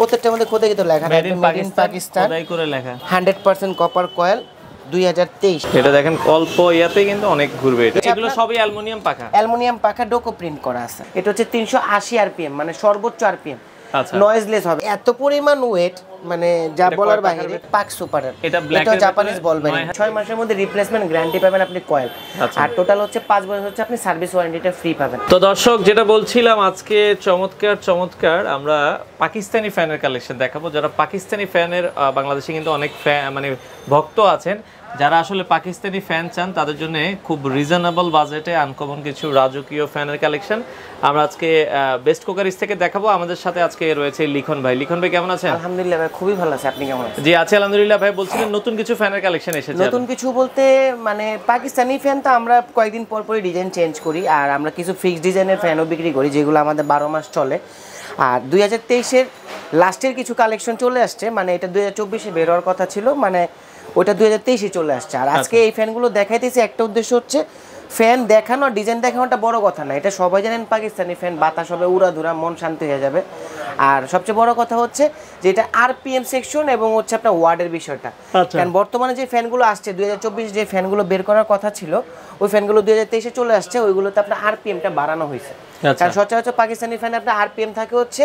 প্রত্যেকটার মধ্যে খোদাই কিন্তু লেখা থাকবে মেড ইন পাকিস্তান, খোদাই করে লেখা 100% কপার কয়েল 2023। এটা দেখেন অল্প ইয়াতে কিন্তু অনেক ঘুরবে। এগুলো সবই অ্যালুমিনিয়াম পাখা ডোকো প্রিন্ট করা আছে। এটা হচ্ছে 380 আরপিএম, মানে সর্বোচ্চ আরপিএম। আচ্ছা, নয়েজলেস হবে। এত পরিমাণ ওয়েট মানে যা বলার বাইরে। পাক সুপারের এটা জাপানিজ বল বেরিং। 6 মাসের মধ্যে রিপ্লেসমেন্ট গ্যারান্টি পাবেন আপনি কয়েল। আর টোটাল হচ্ছে 5 বছর হচ্ছে আপনি সার্ভিস ওয়ারেন্টিটা ফ্রি পাবেন। তো দর্শক যেটা বলছিলাম, আজকে চমৎকার আমরা পাকিস্তানি ফ্যানের কালেকশন দেখাবো। যারা পাকিস্তানি ফ্যানের বাংলাদেশে কিন্তু অনেক মানে ভক্ত আছেন, যারা আসলে পাকিস্তানি ফ্যান চান তাদের জন্য খুব রিজনেবল বাজেটে আনকমন কিছু রাজকীয় ফ্যানের কালেকশন আমরা আজকে বেস্ট কুকারিজ থেকে দেখাবো। আমাদের সাথে আজকে রয়েছে লিখন ভাই। লিখন ভাই কেমন আছেন? আলহামদুলিল্লাহ ভাই, খুবই ভালো আছি। আপনি কেমন আছেন? জি আছি আলহামদুলিল্লাহ। ভাই বলছিলেন নতুন কিছু ফ্যানের কালেকশন এসেছে। নতুন কিছু বলতে মানে পাকিস্তানি ফ্যান তো আমরা কয়েকদিন পর পরই ডিজাইন চেঞ্জ করি, আর আমরা কিছু ফিক্সড ডিজাইনের ফ্যানও বিক্রি করি যেগুলো আমাদের 12 মাস চলে। আর 2023-এর লাস্টের কিছু কালেকশন চলে আসছে, মানে এটা 2024-এ বের হওয়ার কথা ছিল, মানে ওটা 2023-এ চলে আসছে। আর আজকে এই ফ্যানগুলো দেখাইতেছি একটা উদ্দেশ্য হচ্ছে ফ্যান দেখানো, ডিজাইন দেখানোটা বড় কথা না। এটা সবাই জানেন পাকিস্তানি ফ্যান বাতাস হবে উড়াধুরা, মন শান্তি হয়ে যাবে। আর সবচেয়ে বড় কথা হচ্ছে যে এটা আরপিএম সেকশন এবং হচ্ছে আপনার ওয়ার্ডের বিষয়টা। কারণ বর্তমানে যে ফ্যানগুলো আসছে 2024 যে ফ্যানগুলো বের করার কথা ছিল, ওই ফ্যানগুলো 2023-এ চলে আসছে, ওইগুলোতে আপনার আরপিএমটা বাড়ানো হয়েছে। কারণ সচরাচর পাকিস্তানি ফ্যানে আপনার আরপিএম থাকে হচ্ছে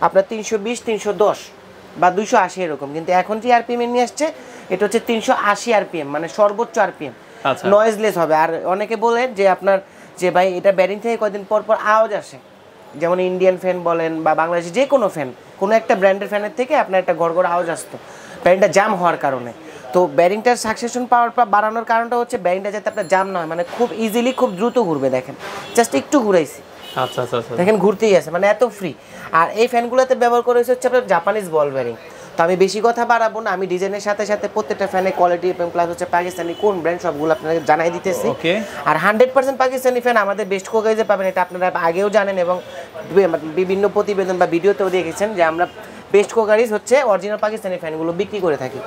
আপনার 320, 310 বা 280 এরকম, কিন্তু এখন যে আরপিএম নিয়ে আসছে এটা হচ্ছে 380 আরপিএম, মানে সর্বোচ্চ আরপিএম। নয়েজলেস হবে। আর অনেকে বলে যে আপনার যে ভাই এটা ব্যারিং থেকে কয়েকদিন পর পর আওয়াজ আসে, যেমন ইন্ডিয়ান ফ্যান বলেন বা বাংলাদেশে যে কোনো ফ্যান, কোনো একটা ব্র্যান্ডের ফ্যানের থেকে আপনার একটা গড়গড় আওয়াজ আসতো ব্যারিংটা জাম হওয়ার কারণে। তো ব্যারিংটার সাকসেশন পাওয়ার বাড়ানোর কারণটা হচ্ছে ব্যারিংটা যাতে আপনার জাম না হয়, মানে খুব ইজিলি খুব দ্রুত ঘুরবে। দেখেন জাস্ট একটু ঘুরাইছি, আচ্ছা দেখেন ঘুরতেই আছে, মানে এত ফ্রি। আর এই ফ্যানগুলোতে ব্যবহার করা হচ্ছে আপনার জাপানিজ বল বেরিং। তো আমি বেশি কথা বাড়াবো না, আমি ডিজাইনের সাথে সাথে প্রত্যেকটা ফ্যানের কোয়ালিটি এবং প্লাস হচ্ছে পাকিস্তানি কোন ব্র্যান্ড সবগুলো আপনাকে জানাই দিতেছি। আর 100% পাকিস্তানি ফ্যান আমাদের বেস্ট কুকারিজে পাবেন, এটা আপনারা আগেও জানেন এবং বিভিন্ন প্রতিবেদন বা ভিডিওতেও দেখেছেন যে আমরা বেস্ট কুকারিজ হচ্ছে অরিজিনাল পাকিস্তানি ফ্যানগুলো বিক্রি করে থাকি।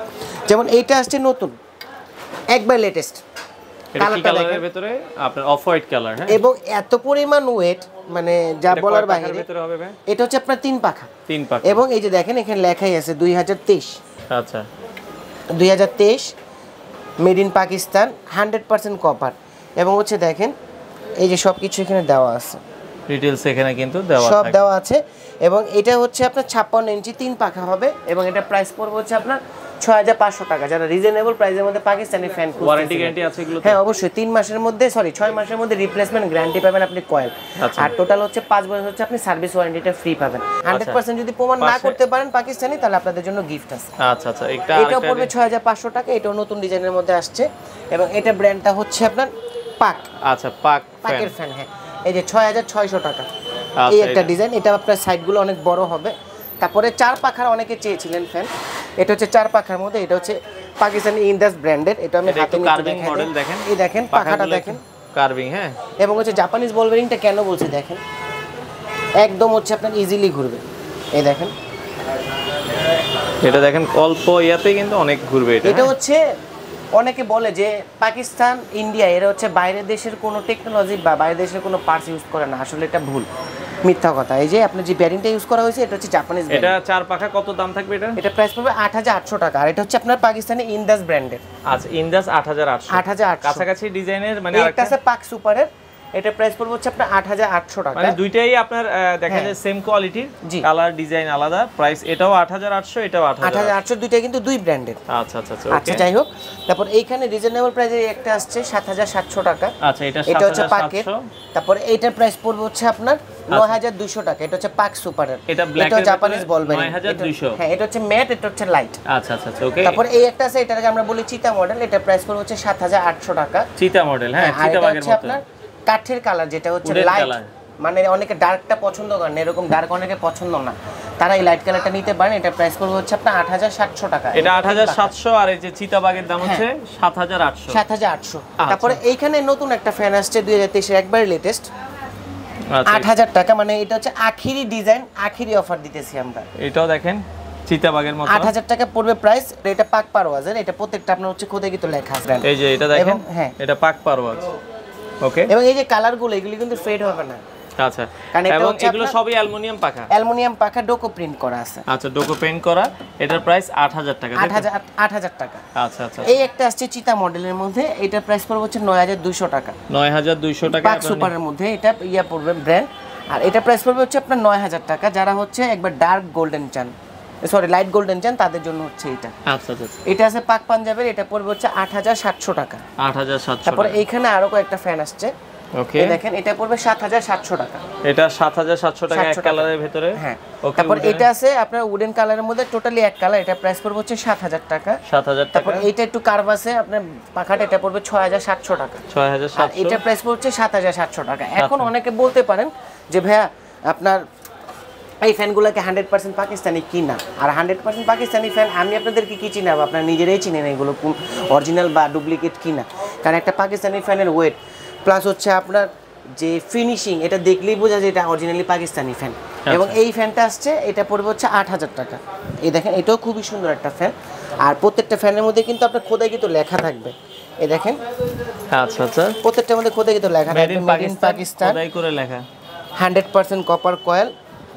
যেমন এইটা আসছে নতুন একবার লেটেস্ট, কালারের ভিতরে আপনার অফ হোয়াইট কালার। হ্যাঁ, এবং এত পরিমাণ ওয়েট মানে যা বলার বাইরে। এটা হচ্ছে আপনার 3 পাখা এবং এই যে দেখেন এখানে লেখাই আছে 2023। আচ্ছা, 2023 মেড ইন পাকিস্তান, 100% কপার। এবং হচ্ছে দেখেন এই যে সবকিছু এখানে দেওয়া আছে, ডিটেইলস এখানে কিন্তু দেওয়া সব দেওয়া আছে। এবং এটা হচ্ছে আপনার 56 ইঞ্চি 3 পাখা হবে এবং এটা প্রাইস পড়বে হচ্ছে আপনার 6500 টাকা। যারা রিজনেবল প্রাইসের মধ্যে পাকিস্তানি ফ্যান, ওয়ারেন্টি গ্যারান্টি আছে এগুলো? হ্যাঁ অবশ্যই 3 মাসের মধ্যে 6 মাসের মধ্যে রিপ্লেসমেন্ট গ্যারান্টি পাবেন আপনি কয়েল। আর টোটাল হচ্ছে 5 বছর হচ্ছে আপনি সার্ভিস ওয়ারেন্টিটা ফ্রি পাবেন। 100% যদি প্রমাণ না করতে পারেন পাকিস্তানি, তাহলে আপনাদের জন্য গিফট আছে। আচ্ছা, এটা পড়বে 6500 টাকা। এটাও নতুন ডিজাইনের মধ্যে আসছে এবং এটা ব্র্যান্ডটা হচ্ছে আপনার পাক। আচ্ছা, পাকের ফ্যান। হ্যাঁ, এই যে 6600 টাকা এই একটা ডিজাইন। এটা আপনার সাইডগুলো অনেক বড় হবে। তারপরে 4 পাখার অনেকে চেয়েছিলেন ফ্যান, এটা হচ্ছে 4 পাখার মধ্যে। এটা হচ্ছে পাকিস্তানি ইন্দাস ব্র্যান্ডের। এটা আমি হাতে নিয়ে দেখেন, এই দেখেন পাখাটা দেখেন কার্ভিং। হ্যাঁ, এবং হচ্ছে জাপানিজ বল বেরিংটা কেন বলছি দেখেন, একদম হচ্ছে আপনার ইজিলি ঘুরবে। এই দেখেন, এটা দেখেন অল্প ইয়াতে কিন্তু অনেক ঘুরবে। এটা হচ্ছে অনেকে বলে যে পাকিস্তান, ইন্ডিয়া এরা হচ্ছে বাইরের দেশের কোনো টেকনোলজি বা বাইরের দেশের কোনো পার্টস ইউজ করে না। আসলে এটা ভুল, মিথ্যা কথা। এই যে আপনার যে ব্যারিংটা ইউজ করা হয়েছে এটা হচ্ছে জাপানিজ। এটা 4 পাখা কত দাম থাকবে এটা? এটা প্রাইস পড়বে 8800 টাকা। আর এটা হচ্ছে আপনার পাকিস্তানি ইন্দাস ব্র্যান্ডের। আচ্ছা, ইন্দাস 8800 কাছাকাছি ডিজাইনের, মানে একটা আছে পাক সুপারের, এটা প্রাইস পড়বে হচ্ছে আপনার 8800 টাকা। মানে দুইটাই আপনার দেখা যায় সেম কোয়ালিটির, কালার ডিজাইন আলাদা, প্রাইস এটাও 8800, এটাও 8800, দুইটাই কিন্তু দুই ব্র্যান্ডের। আচ্ছা, আচ্ছা যাই হোক। তারপর এইখানে রিজনেবল প্রাইসে একটা আসছে 7700 টাকা। আচ্ছা, এটা হচ্ছে পাকের। তারপর এইটার প্রাইস পড়বে হচ্ছে আপনার 9200 টাকা। এটা হচ্ছে পাক সুপারের, এটা জাপানিজ বল বেরিং। 9200। হ্যাঁ, এটা হচ্ছে ম্যাট, এটা হচ্ছে লাইট। আচ্ছা, ওকে। তারপর এই একটা আছে, এটাকে আমরা বলি চিতা মডেল। এটা প্রাইস পড়বে হচ্ছে 7800 টাকা। চিতা মডেল, হ্যাঁ, চিতা বাগের মতো। আপনার কাঠের কালার, যেটা হচ্ছে লাইট, মানে অনেকে ডার্কটা পছন্দ করেন, এরকম ডার্ক অনেকে পছন্দ না, তারা এই লাইট কালারটা নিতে পারেন। এটা প্রাইস পড়বে হচ্ছে আপনার 8700 টাকা। এটা 8700, আর এই যে চিতাবাগের দাম হচ্ছে 7800। তারপরে এইখানে নতুন একটা ফ্যান আসছে 2023 এর একবার লেটেস্ট, 8000 টাকা। মানে এটা হচ্ছে আখিরি ডিজাইন, আখিরি অফার দিতেছি আমরা। এটাও দেখেন চিতাবাগের মতো, 8000 টাকা পড়বে প্রাইস। এটা পাক পারওয়াজের, এটা প্রত্যেকটা আপনার হচ্ছে খোদাই কিন্তু লেখা আছে। এই যে এটা দেখেন, এটা পাক পারওয়াজ। ওকে। এবং এই যে কালারগুলো এগুলি কিন্তু ফেড হবে না, আচ্ছা, কারণ এটা এবং হচ্ছে এগুলো সবই অ্যালুমিনিয়াম পাখা? অ্যালুমিনিয়াম পাখা, ডোকো প্রিন্ট করা আছে। আচ্ছা, ডোকো পেইন্ট করা, এটার প্রাইস 8000 টাকা। 8000 টাকা। আচ্ছা আচ্ছা। এই একটা আসছে চিতা মডেলের মধ্যে, এটার প্রাইস পড়বে হচ্ছে 9200 টাকা। 9200 টাকা। পাক সুপারের মধ্যে এটা ইয়া পড়বে ব্র্যান্ড। আর এটা প্রাইস পড়বে হচ্ছে আপনার 9000 টাকা। যারা হচ্ছে একবার ডার্ক গোল্ডেন চান, সরি লাইট গোল্ডেন চান, তাদের জন্য হচ্ছে এটা। আচ্ছা আচ্ছা। এটা আছে পাক পাঞ্জাবের, এটা পড়বে হচ্ছে 8700 টাকা। 8700। তারপরে এইখানে আরো কয়েকটা ফ্যান আসছে, ওকে, দেখেন এটা পড়বে 7700 টাকা। এটা 7700 টাকা এক কালারের ভিতরে। হ্যাঁ। ওকে, তারপর এটা আছে আপনার উডেন কালারের মধ্যে, টোটালি এক কালার, এটা প্রাইস পড়বে হচ্ছে 7000 টাকা। 7000 টাকা। তারপর এইটা একটু কার্ভ আছে আপনার পাখাটা, এটা পড়বে 6700 টাকা। 6700। আর এটা প্রাইস পড়ছে 7700 টাকা। এখন অনেকে বলতে পারেন যে ভাইয়া আপনার এই ফ্যানগুলোকে 100% পাকিস্তানি কিনা, আর 100% পাকিস্তানি ফ্যান আমি আপনাদেরকে কি চিনাবো, আপনারা নিজেরাই চিনেন এগুলো কোন অরিজিনাল বা ডুপ্লিকেট কিনা। কারণ একটা পাকিস্তানি ফ্যানের ওয়েট প্লাস হচ্ছে আপনার যে ফিনিশিং, এটা দেখলেই বোঝা যায় এটা অরিজিনালি পাকিস্তানি ফ্যান। এবং এই ফ্যানটা আসছে, এটা পড়বে হচ্ছে 8000 টাকা। এই দেখেন, এটাও খুবই সুন্দর একটা ফ্যান। আর প্রত্যেকটা ফ্যানের মধ্যে কিন্তু আপনার খোদাই কিন্তু লেখা থাকবে, এই দেখেন। আচ্ছা আচ্ছা, প্রত্যেকটার মধ্যে খোদাই কিন্তু লেখা থাকবে, মেড ইন পাকিস্তান, খোদাই করে লেখা, 100% কপার কয়েল,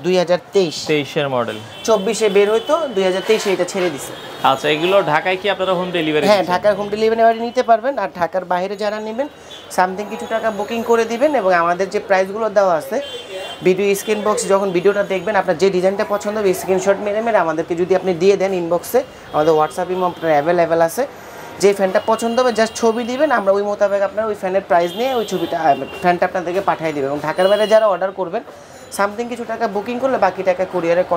2023 এর মডেল। 24-এ বের হইতো, 2023-এ এটা ছেড়ে দিছে। আচ্ছা, এগুলো ঢাকায় কি আপনারা হোম ডেলিভারি? হ্যাঁ, ঢাকার হোম ডেলিভারি নিতে পারবেন। আর ঢাকার বাইরে যারা নেবেন, সামথিং কিছু টাকা বুকিং করে দিবেন, এবং আমাদের যে প্রাইসগুলো দেওয়া আছে ভিডিও স্ক্রিন বক্স, যখন ভিডিওটা দেখবেন আপনার যে ডিজাইনটা পছন্দ হবে স্ক্রিনশট মেরে আমাদেরকে যদি আপনি দিয়ে দেন ইনবক্সে, আমাদের হোয়াটসঅ্যাপ ইমো আপনার অ্যাভেলেবেল আছে। যে ফ্যানটা পছন্দ হবে জাস্ট ছবি দিবেন, আমরা ওই মোতাবেক আপনার ওই ফ্যানের প্রাইস নিয়ে ওই ছবিটা ফ্যানটা আপনাদেরকে পাঠিয়ে দেবে। এবং ঢাকার বাইরে যারা অর্ডার করবেন, সামথিং কিছু টাকা বুকিং করলে বাকি টাকা কুরিয়ারের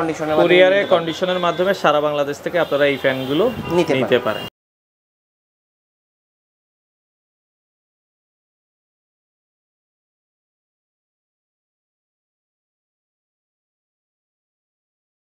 কন্ডিশনের মাধ্যমে সারা বাংলাদেশ থেকে আপনারা এই ফ্যানগুলো নিতে পারেন।